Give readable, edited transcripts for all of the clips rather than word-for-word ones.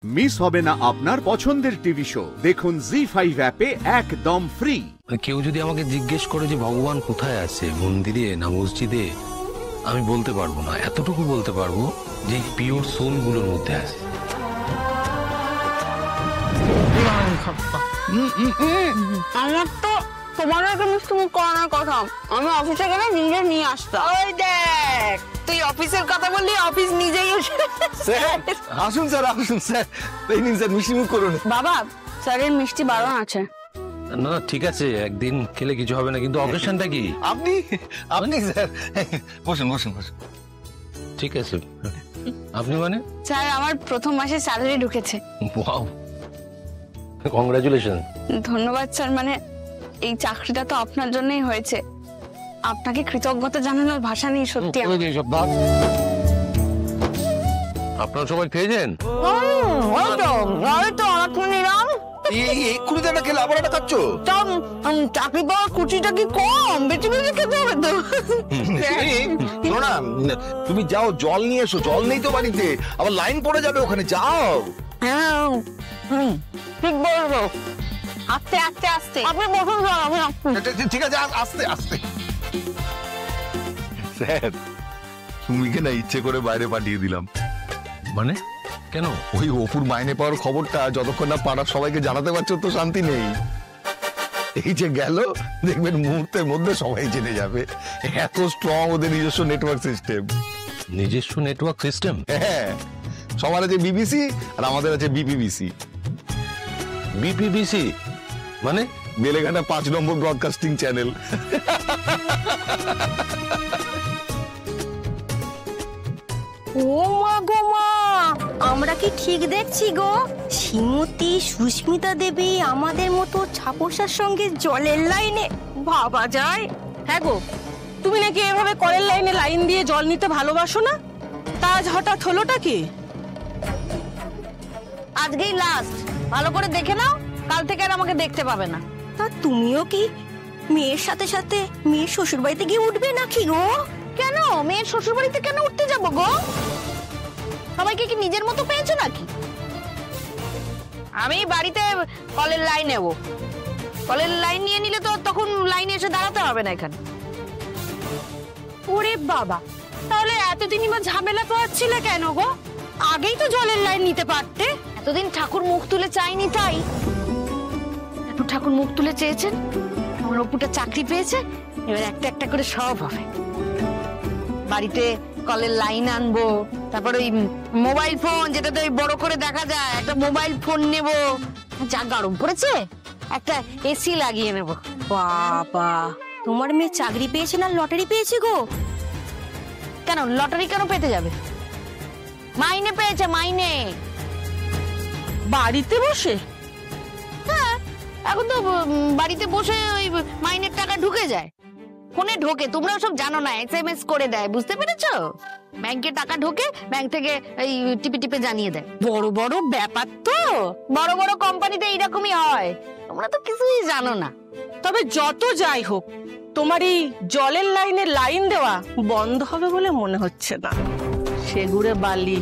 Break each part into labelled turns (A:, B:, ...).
A: Miss হবে না আপনার পছন্দের টিভি শো। দেখুন জি5 অ্যাপে একদম ফ্রি।
B: কেউ যদি আমাকে জিজ্ঞেস করে যে ভগবান কোথায় আছে, মন্দিরে না মসজিদে, আমি বলতে পারবো না। এতটুকু বলতে পারবো যে পিওর সোল গুলোর মধ্যে আছে।
C: আমার তো তোমাদেরকে মিষ্টি মুখ করানোর কথা, আমি অফিসে গেলে নিজে নিয়ে আসতাম। ওই দেখ, তুই অফিসের কথা বললি, অফিস নিজেই
D: আসুন স্যার, আসুন স্যার, এই নিন স্যার, মিষ্টি মুখ করুন।
C: বাবা, স্যারের মিষ্টি বারণ আছে।
B: না ঠিক আছে, একদিন খেলে কিছু হবে না, কিন্তু অকেশনটা কি?
D: আপনি আপনি স্যার বসুন বসুন বসুন।
B: ঠিক আছে, আপনি মানে?
C: স্যার, আমার প্রথম মাসে স্যালারি ঢুকেছে।
B: Wow, congratulation.
C: ধন্যবাদ স্যার, মানে এই চাকরিটা তো আপনার জন্যই হয়েছে। আপনাকে কৃতজ্ঞতা জানানোর ভাষা নেই সত্যি।
B: আপনারা সবাই খেয়েছেন?
D: এক্ষুনি তো একটা খেলে আবার একটা খাচ্ছ?
C: চাকরি পাওয়ার কুচিটা কি কম? বেঁচে বেঁচে খেতে হবে তো।
D: না, তুমি যাও, জল নিয়ে এসো। জল নেই তো বাড়িতে, আবার লাইন পড়ে যাবে ওখানে। যাও।
C: হ্যাঁ, ঠিক বলবো। আস্তে আস্তে আস্তে আপনি বসুন স্যার, আমি
D: ঠিক আছে, আস্তে আস্তে। স্যার, সুমিকে না ইচ্ছে করে বাইরে পাঠিয়ে দিলাম।
B: মানে কেন?
D: ওই অপুর মাইনে পাওয়ার খবরটা যতক্ষণ না পাড়ার সবাইকে জানাতে পারছো তো শান্তি নেই। এই যে গেল, দেখবেন মুহূর্তের মধ্যে সবাই জেনে যাবে। এত স্ট্রং ওদের নিজস্ব নেটওয়ার্ক সিস্টেম।
B: নিজস্ব নেটওয়ার্ক সিস্টেম?
D: হ্যাঁ, সবার আছে বিবিসি আর আমাদের আছে বিপিবিসি।
B: বিপিবিসি মানে?
D: বেলেঘাটা 5 নম্বর ব্রডকাস্টিং চ্যানেল।
E: ও মা গো মা, আমরা কি ঠিক দেখছি গো? শ্রীমতী সুস্মিতা দেবী আমাদের মতো ছাপোষার সঙ্গে জলের লাইনে, ভাবা যায়?
F: হ্যাঁ গো, তুমি নাকি এভাবে কলের লাইনে লাইন দিয়ে জল নিতে ভালোবাসো না? তা আজ হঠাৎ হলোটা কি?
C: আজকেই লাস্ট, ভালো করে দেখে নাও, কাল থেকে আর আমাকে দেখতে পাবে না।
E: তা তুমিও কি মেয়ের সাথে সাথে মেয়ের শ্বশুর বাড়িতে গিয়ে উঠবে নাকি গো?
C: কেন মেয়ের শ্বশুর বাড়িতে কেন উঠতে যাবো গো? সবাইকে কি নিজের মতো পেয়েছো নাকি? আমি বাড়িতে কলের লাইন নেব। কলের লাইন নিয়ে নিলে তো তখন লাইনে এসে দাঁড়াতে হবে না এখানে।
F: ওরে বাবা, তাহলে এতদিনই বা ঝামেলা পাচ্ছিলে কেন গো? আগেই তো জলের লাইন নিতে পারতে।
C: এতদিন ঠাকুর মুখ তুলে চাইনি, তাই এখন ঠাকুর মুখ তুলে চেয়েছেন। আমার অপুটা চাকরি পেয়েছে, এবার একটা একটা করে সব হবে। বাড়িতে কলের লাইন আনবো, তারপর ওই মোবাইল ফোন, যেটাতে ওই বড় করে দেখা যায়, একটা মোবাইল ফোন নেব। যা গরম পড়েছে, একটা এসি লাগিয়ে নেব।
E: বাবা, তোমার মেয়ে চাকরি পেয়েছে না লটারি পেয়েছে গো?
C: কেন লটারি কেন পেতে যাবে? মাইনে পেয়েছে, মাইনে।
F: বাড়িতে বসে?
C: হ্যাঁ, এখন তো বাড়িতে বসে ওই মাইনের টাকা ঢুকে যায়, ফোনে ঢোকে। তোমরা সব জানো না, SMS করে দেয়, বুঝতে পেরেছো? ব্যাংকে টাকা ঢোকে, ব্যাংক থেকে এই টিপে টিপে জানিয়ে দেয়।
F: বড় বড় ব্যাপার তো,
C: বড় বড় কোম্পানিতে এইরকমই হয়, তোমরা তো কিছুই জানো না।
F: তবে যত যাই হোক, তোমার এই জলের লাইনে লাইন দেওয়া বন্ধ হবে বলে মনে হচ্ছে না। সেগুড়ে বালি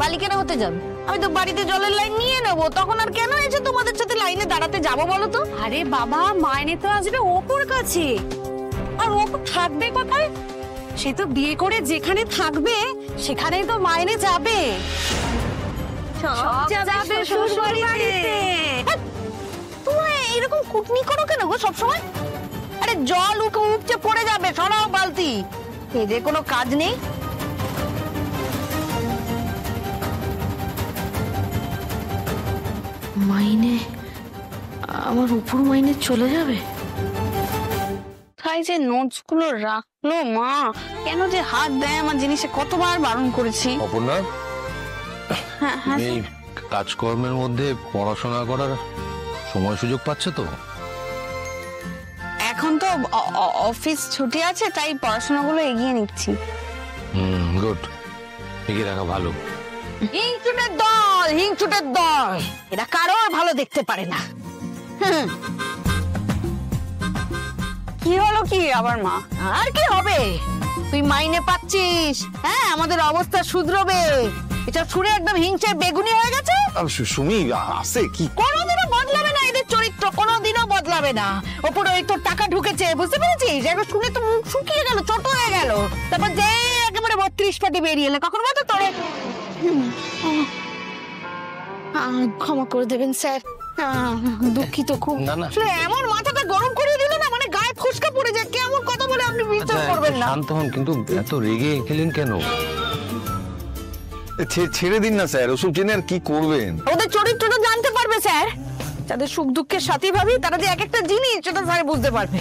C: বালি কেন হতে যাবে? আমি তো বাড়িতে জলের লাইন নিয়ে নেবো, তখন আর কেন এসে তোমাদের সাথে লাইনে দাঁড়াতে যাবো বলো তো?
E: আরে বাবা, মাইনে তো আসবে অপুর কাছে।
F: আর অপু থাকবে কোথায়?
E: সে তো বিয়ে করে যেখানে থাকবে সেখানেই তো মাইনে যাবে। সব যাবে শ্বশুর বাড়িতে।
C: তোমরা এরকম কুটনি করো কেন গো সবসময়? আরে জল উপচে পড়ে যাবে, সরাও বালতি। এদের কোনো কাজ নেই।
G: মাইনে, আমার উপর মাইনে চলে যাবে।
C: তাই যে নোটস গুলো রাখলো মা, কেন যে হাত দেয় আমার জিনিসে, কতবার বারণ করেছি।
B: অপর্ণা, এই কাজকর্মের মধ্যে পড়াশোনা করার সময় সুযোগ পাচ্ছে তো?
C: এখন তো অফিস ছুটি আছে, তাই পড়াশোনাগুলো এগিয়ে নিচ্ছি।
B: গুড, এগিয়ে রাখা ভালো।
C: হিংচুটের দল, হিংচুটের দল, এরা কারোর ভালো দেখতে পারে না। কি হলো কি আবার মা? আর কি হবে? তুই মাইনে পাচ্ছিস, হ্যাঁ, আমাদের অবস্থা শুধরবে। এটা শুনে একদম হিংসে বেগুনি হয়ে গেছে।
D: সুমি আসে কি
C: কোনোদিনও বদলাবে না এদের চরিত্র, কোনোদিনও বদলাবে না। ওপরে ওই তোর টাকা ঢুকেছে, বুঝতে পেরেছিস? একবার শুনে তো মুখ শুকিয়ে গেল, ছোট হয়ে গেল। তারপর যে একেবারে 32 পাটি বেরিয়ে এলে, কখন মতো তোরে। ক্ষমা করে দেবেন স্যার, দুঃখিত খুব।
B: না, না।
C: আসলে এমন মাথাটা গরম করে দিল না, মানে গায়ে ফুসকা পড়ে যায়। কেমন কথা বলে আপনি বিশ্বাস করবেন না।
B: শান্ত হন, কিন্তু এত রেগে গেলেন কেন?
D: ছেড়ে দিন না স্যার, ওসব জেনে আর কি করবেন?
C: ওদের চরিত্রটা জানতে পারবে স্যার। যাদের সুখ দুঃখের সাথী ভাবি, তারা যে এক একটা জিনিস সেটা স্যার বুঝতে পারবে।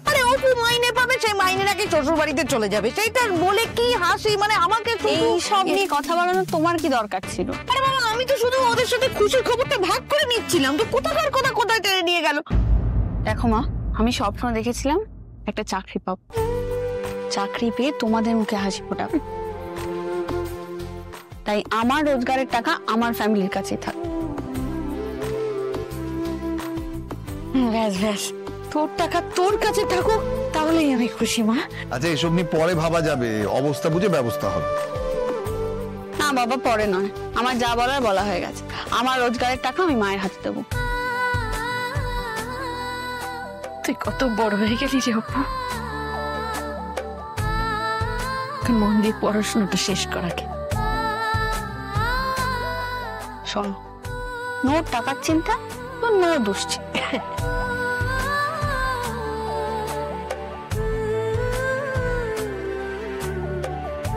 C: আরে অপু মাইনে পাবে, সেই মাইনের আগে শ্বশুর বাড়িতে চলে যাবে, সেইটা বলে কি হাসি। মানে আমাকে
G: এই সব নিয়ে কথা বলানোর তোমার কি দরকার ছিল?
C: আরে বাবা, আমি তো শুধু ওদের সাথে খুশির খবরটা ভাগ করে নিচ্ছিলাম, তো কোথাকার কথা কোথায় টেনে নিয়ে গেল।
G: দেখো মা, আমি স্বপ্ন দেখেছিলাম একটা চাকরি পাবো, চাকরি পেয়ে তোমাদের মুখে হাসি ফোটাবে। তাই আমার রোজগারের টাকা আমার ফ্যামিলির কাছেই থাক।
C: ব্যাস ব্যাস, তোর টাকা তোর কাছে থাকুক, তাহলেই আমি খুশি মা।
D: আচ্ছা, এসব নিয়ে পরে ভাবা যাবে, অবস্থা বুঝে ব্যবস্থা হবে।
G: না বাবা, পরে নয়, আমার যা বলার বলা হয়ে গেছে। আমার রোজগারের টাকা আমি মায়ের হাতে দেবো।
C: তুই কত বড় হয়ে গেলি রে অপু। মন দিয়ে পড়াশোনাটা শেষ করাকে।
G: শোনো, নো টাকার চিন্তা, নো দুশ্চিন্তা।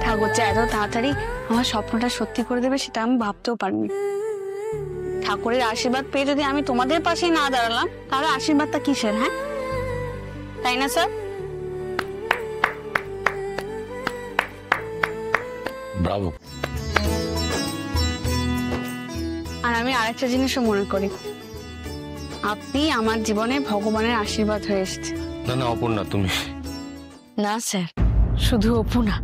G: ঠাকুর যে এত তাড়াতাড়ি আমার স্বপ্নটা সত্যি করে দেবে সেটা আমি ভাবতেও পারিনি। ঠাকুরের আশীর্বাদ পেয়ে যদি আমি তোমাদের পাশেই না দাঁড়ালাম, তাহলে আশীর্বাদটা কিসের? হ্যাঁ, তাই না স্যার?
B: ব্রাভো।
G: আর আমি আরেকটা জিনিসও মনে করি, আপনি আমার জীবনে ভগবানের আশীর্বাদ হয়ে এসেছে।
B: না না অপর্ণা, তুমি
C: না স্যার, শুধু অপু না,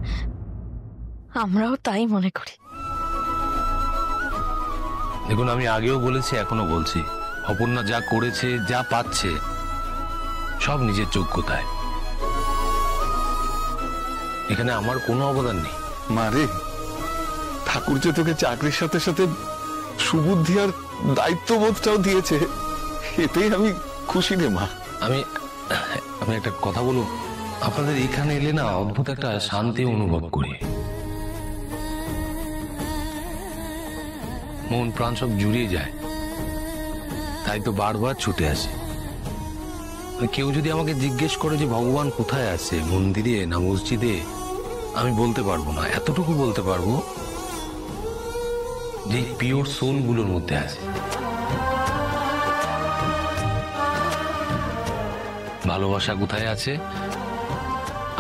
C: আমরাও তাই মনে করি।
B: দেখুন, আমি আগেও বলেছি, এখনো বলছি, অপর্ণা যা করেছে, যা পাচ্ছে, সব নিজের যোগ্যতায়। এখানে আমার কোনো অবদান নেই।
D: মারে, ঠাকুর যে তোকে চাকরির সাথে সাথে সুবুদ্ধি আর দায়িত্ববোধটাও দিয়েছে, এতেই আমি খুশি রে মা।
B: আমি একটা কথা বলবো, আপনাদের এখানে এলে না অদ্ভুত একটা শান্তি অনুভব করি। মন প্রাণ সব জুড়িয়ে যায়, তাই তো বারবার ছুটে আসে। কেউ যদি আমাকে জিজ্ঞেস করে যে ভগবান কোথায় আছে, মন্দিরে না মসজিদে, আমি বলতে পারবো না। এতটুকু বলতে পারবো যে পিওর সোল গুলোর মধ্যে আছে। ভালোবাসা কোথায় আছে?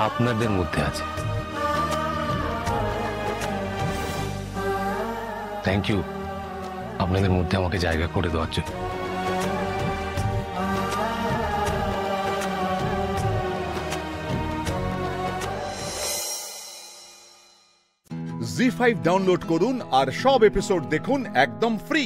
B: আপনাদের মধ্যে আছে। থ্যাংক ইউ আপনাদের মধ্যে আমাকে জায়গা করে দেওয়ার জন্য।
A: জি5 ডাউনলোড করুন আর সব এপিসোড দেখুন একদম ফ্রি।